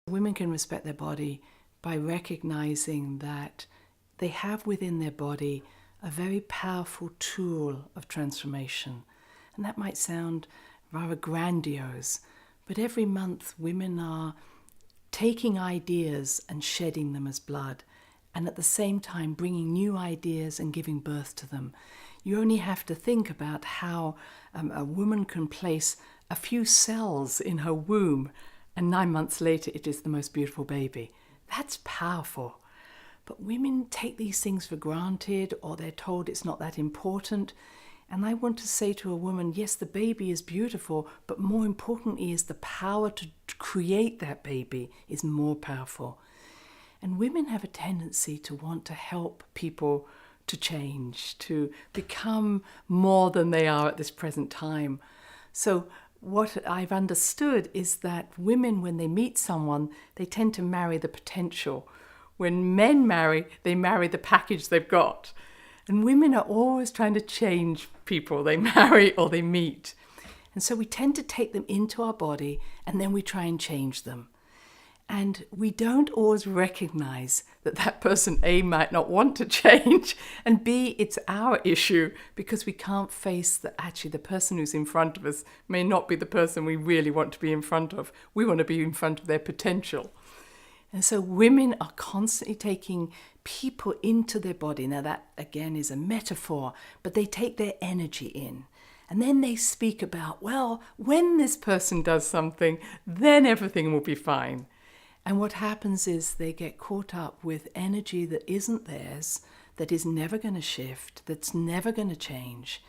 Women can respect their body by recognizing that they have within their body a very powerful tool of transformation. And that might sound rather grandiose, but every month women are taking ideas and shedding them as blood, and at the same time bringing new ideas and giving birth to them. You only have to think about how a woman can place a few cells in her womb, and 9 months later it is the most beautiful baby. That's powerful. But women take these things for granted, or they're told it's not that important. And I want to say to a woman, yes, the baby is beautiful, but more importantly is the power to create that baby is more powerful. And women have a tendency to want to help people to change, to become more than they are at this present time. So what I've understood is that women, when they meet someone, they tend to marry the potential. When men marry, they marry the package they've got. And women are always trying to change people they marry or they meet. And so we tend to take them into our body and then we try and change them. And we don't always recognize that that person, A, might not want to change, and B, it's our issue because we can't face that actually the person who's in front of us may not be the person we really want to be in front of. We want to be in front of their potential. And so women are constantly taking people into their body. Now that, again, is a metaphor, but they take their energy in. And then they speak about, well, when this person does something, then everything will be fine. And what happens is they get caught up with energy that isn't theirs, that is never going to shift, that's never going to change.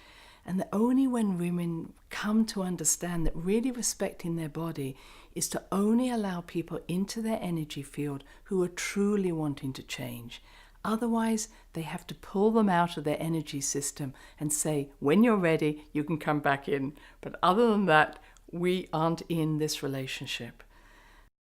And that only when women come to understand that really respecting their body is to only allow people into their energy field who are truly wanting to change. Otherwise, they have to pull them out of their energy system and say, when you're ready, you can come back in. But other than that, we aren't in this relationship.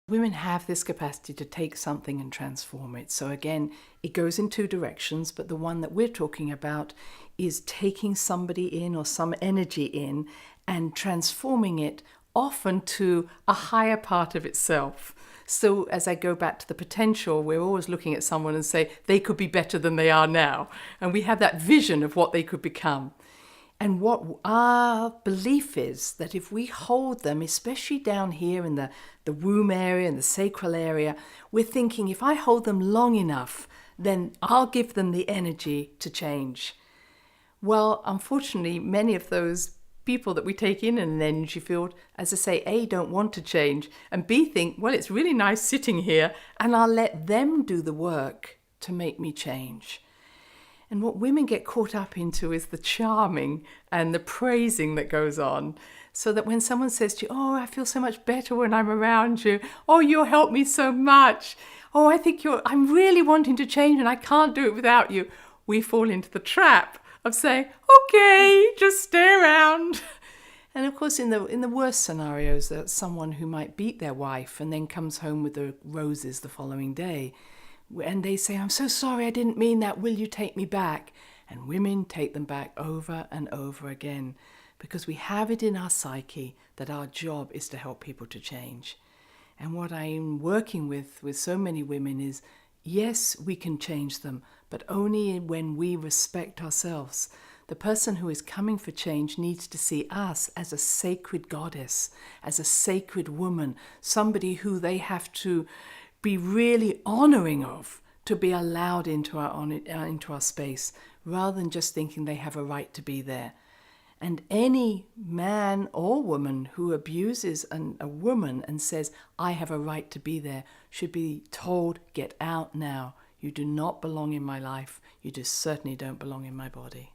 Women have this capacity to take something and transform it. So again, it goes in two directions, but the one that we're talking about is taking somebody in or some energy in and transforming it often to a higher part of itself. So as I go back to the potential, we're always looking at someone and say they could be better than they are now. And we have that vision of what they could become. And what our belief is that if we hold them, especially down here in the womb area and the sacral area, we're thinking if I hold them long enough, then I'll give them the energy to change. Well, unfortunately, many of those people that we take in an energy field, as I say, A, don't want to change, and B, think, well, it's really nice sitting here, and I'll let them do the work to make me change. And what women get caught up into is the charming and the praising that goes on. So that when someone says to you, oh, I feel so much better when I'm around you. Oh, you help me so much. Oh, I'm really wanting to change and I can't do it without you. We fall into the trap of saying, okay, just stay around. And of course, in the worst scenarios, there's someone who might beat their wife and then comes home with the roses the following day. And they say, I'm so sorry, I didn't mean that. Will you take me back? And women take them back over and over again because we have it in our psyche that our job is to help people to change. And what I'm working with so many women is, yes, we can change them, but only when we respect ourselves. The person who is coming for change needs to see us as a sacred goddess, as a sacred woman, somebody who they have to be really honoring of to be allowed into our space, rather than just thinking they have a right to be there. And any man or woman who abuses a woman and says, I have a right to be there, should be told, get out now. You do not belong in my life. You just certainly don't belong in my body.